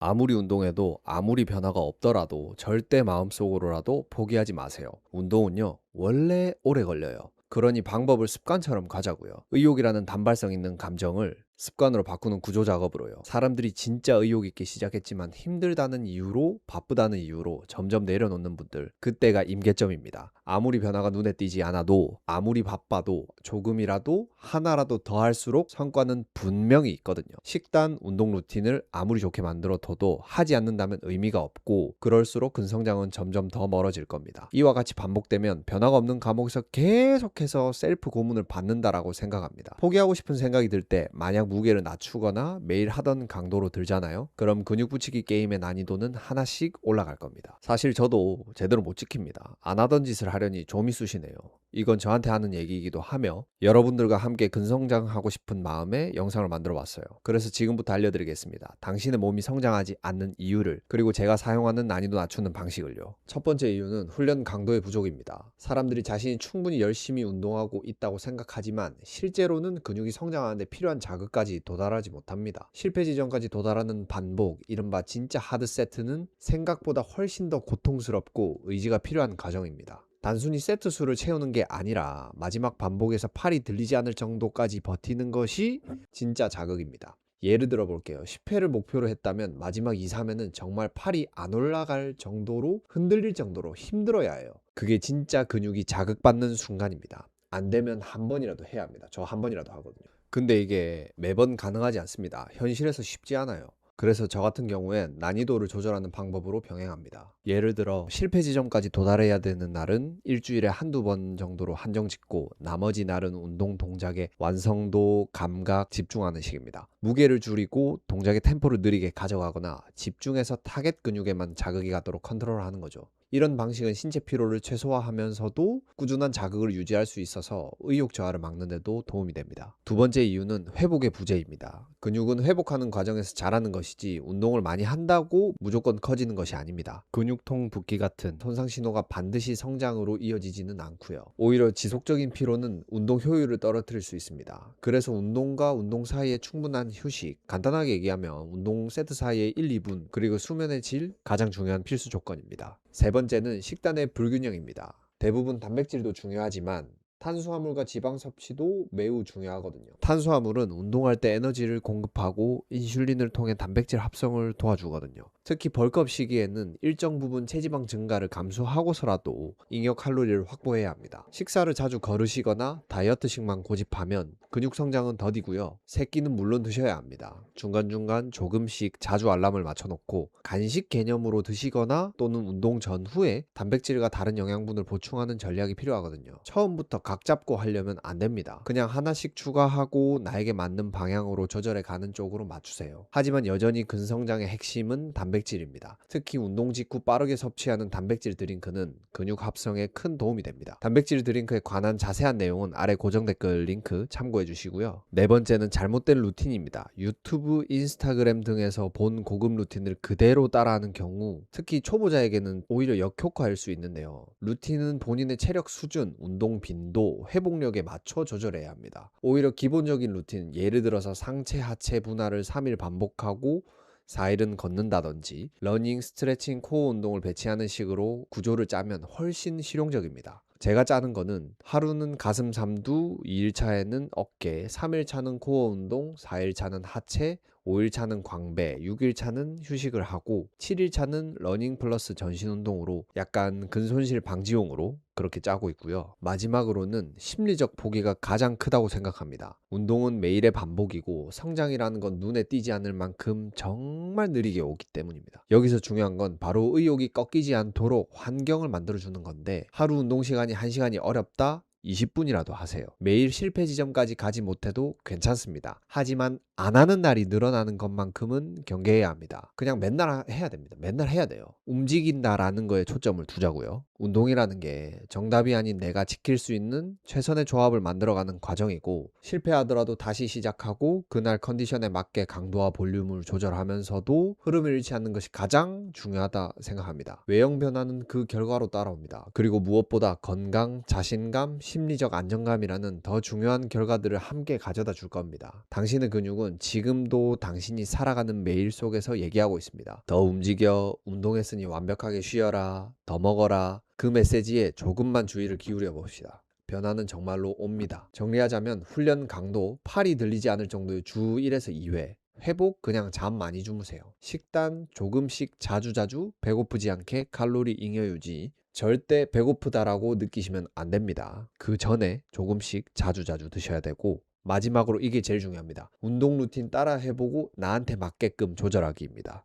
아무리 운동해도 아무리 변화가 없더라도 절대 마음속으로라도 포기하지 마세요. 운동은요, 원래 오래 걸려요. 그러니 방법을 습관처럼 가자고요. 의욕이라는 단발성 있는 감정을 습관으로 바꾸는 구조 작업으로요. 사람들이 진짜 의욕 있게 시작했지만 힘들다는 이유로, 바쁘다는 이유로 점점 내려놓는 분들, 그때가 임계점입니다. 아무리 변화가 눈에 띄지 않아도, 아무리 바빠도 조금이라도 하나라도 더 할수록 성과는 분명히 있거든요. 식단, 운동 루틴을 아무리 좋게 만들어둬도 하지 않는다면 의미가 없고, 그럴수록 근성장은 점점 더 멀어질 겁니다. 이와 같이 반복되면 변화가 없는 과목에서 계속해서 셀프 고문을 받는다라고 생각합니다. 포기하고 싶은 생각이 들 때 만약 무게를 낮추거나 매일 하던 강도로 들잖아요. 그럼 근육 붙이기 게임의 난이도는 하나씩 올라갈 겁니다. 사실 저도 제대로 못 지킵니다. 안 하던 짓을 하려니 좀이 쑤시네요. 이건 저한테 하는 얘기이기도 하며 여러분들과 함께 근성장하고 싶은 마음에 영상을 만들어 봤어요. 그래서 지금부터 알려드리겠습니다. 당신의 몸이 성장하지 않는 이유를, 그리고 제가 사용하는 난이도 낮추는 방식을요. 첫 번째 이유는 훈련 강도의 부족입니다. 사람들이 자신이 충분히 열심히 운동하고 있다고 생각하지만 실제로는 근육이 성장하는데 필요한 자극까지 도달하지 못합니다. 실패 지점까지 도달하는 반복, 이른바 진짜 하드 세트는 생각보다 훨씬 더 고통스럽고 의지가 필요한 과정입니다. 단순히 세트 수를 채우는 게 아니라 마지막 반복에서 팔이 들리지 않을 정도까지 버티는 것이 진짜 자극입니다. 예를 들어 볼게요. 10회를 목표로 했다면 마지막 2, 3회는 정말 팔이 안 올라갈 정도로 흔들릴 정도로 힘들어야 해요. 그게 진짜 근육이 자극받는 순간입니다. 안 되면 한 번이라도 해야 합니다. 저 한 번이라도 하거든요. 근데 이게 매번 가능하지 않습니다. 현실에서 쉽지 않아요. 그래서 저 같은 경우엔 난이도를 조절하는 방법으로 병행합니다. 예를 들어 실패 지점까지 도달해야 되는 날은 일주일에 한두 번 정도로 한정 짓고 나머지 날은 운동 동작의 완성도, 감각, 집중하는 식입니다. 무게를 줄이고 동작의 템포를 느리게 가져가거나 집중해서 타겟 근육에만 자극이 가도록 컨트롤하는 거죠. 이런 방식은 신체 피로를 최소화하면서도 꾸준한 자극을 유지할 수 있어서 의욕 저하를 막는 데도 도움이 됩니다. 두 번째 이유는 회복의 부재입니다. 근육은 회복하는 과정에서 자라는 것이지 운동을 많이 한다고 무조건 커지는 것이 아닙니다. 근육통, 붓기 같은 손상 신호가 반드시 성장으로 이어지지는 않고요. 오히려 지속적인 피로는 운동 효율을 떨어뜨릴 수 있습니다. 그래서 운동과 운동 사이에 충분한 휴식, 간단하게 얘기하면 운동 세트 사이에 1, 2분, 그리고 수면의 질, 가장 중요한 필수 조건입니다. 세 번째는 식단의 불균형입니다. 대부분 단백질도 중요하지만 탄수화물과 지방 섭취도 매우 중요하거든요. 탄수화물은 운동할 때 에너지를 공급하고 인슐린을 통해 단백질 합성을 도와주거든요. 특히 벌크업 시기에는 일정 부분 체지방 증가를 감수하고서라도 잉여 칼로리를 확보해야 합니다. 식사를 자주 거르시거나 다이어트식만 고집하면 근육 성장은 더디고요. 새끼는 물론 드셔야 합니다. 중간중간 조금씩 자주 알람을 맞춰놓고 간식 개념으로 드시거나 또는 운동 전후에 단백질과 다른 영양분을 보충하는 전략이 필요하거든요. 처음부터 각 잡고 하려면 안 됩니다. 그냥 하나씩 추가하고 나에게 맞는 방향으로 조절해 가는 쪽으로 맞추세요. 하지만 여전히 근성장의 핵심은 단백질입니다. 특히 운동 직후 빠르게 섭취하는 단백질 드링크는 근육 합성에 큰 도움이 됩니다. 단백질 드링크에 관한 자세한 내용은 아래 고정 댓글 링크 참고해 주시고요. 네 번째는 잘못된 루틴입니다. 유튜브, 인스타그램 등에서 본 고급 루틴을 그대로 따라하는 경우 특히 초보자에게는 오히려 역효과일 수 있는데요. 루틴은 본인의 체력 수준, 운동 빈도, 회복력에 맞춰 조절해야 합니다. 오히려 기본적인 루틴, 예를 들어서 상체, 하체 분할을 3일 반복하고 4일은 걷는다든지 러닝, 스트레칭, 코어 운동을 배치하는 식으로 구조를 짜면 훨씬 실용적입니다. 제가 짜는 거는 하루는 가슴 삼두, 2일차에는 어깨, 3일차는 코어 운동, 4일차는 하체, 5일차는 광배, 6일차는 휴식을 하고 7일차는 러닝 플러스 전신 운동으로 약간 근손실 방지용으로 그렇게 짜고 있고요. 마지막으로는 심리적 포기가 가장 크다고 생각합니다. 운동은 매일의 반복이고 성장이라는 건 눈에 띄지 않을 만큼 정말 느리게 오기 때문입니다. 여기서 중요한 건 바로 의욕이 꺾이지 않도록 환경을 만들어주는 건데 하루 운동 시간이 1시간이 어렵다? 20분이라도 하세요. 매일 실패 지점까지 가지 못해도 괜찮습니다. 하지만 안 하는 날이 늘어나는 것만큼은 경계해야 합니다. 그냥 맨날 해야 됩니다. 맨날 해야 돼요. 움직인다라는 거에 초점을 두자고요. 운동이라는 게 정답이 아닌 내가 지킬 수 있는 최선의 조합을 만들어가는 과정이고, 실패하더라도 다시 시작하고 그날 컨디션에 맞게 강도와 볼륨을 조절하면서도 흐름을 잃지 않는 것이 가장 중요하다 생각합니다. 외형 변화는 그 결과로 따라옵니다. 그리고 무엇보다 건강, 자신감, 심리적 안정감이라는 더 중요한 결과들을 함께 가져다 줄 겁니다. 당신의 근육은 지금도 당신이 살아가는 매일 속에서 얘기하고 있습니다. 더 움직여, 운동했으니 완벽하게 쉬어라, 더 먹어라. 그 메시지에 조금만 주의를 기울여 봅시다. 변화는 정말로 옵니다. 정리하자면 훈련 강도, 팔이 들리지 않을 정도의 주 1에서 2회, 회복 그냥 잠 많이 주무세요. 식단 조금씩 자주자주, 배고프지 않게 칼로리 잉여 유지. 절대 배고프다라고 느끼시면 안 됩니다. 그 전에 조금씩 자주자주 드셔야 되고, 마지막으로 이게 제일 중요합니다. 운동 루틴 따라 해보고 나한테 맞게끔 조절하기입니다.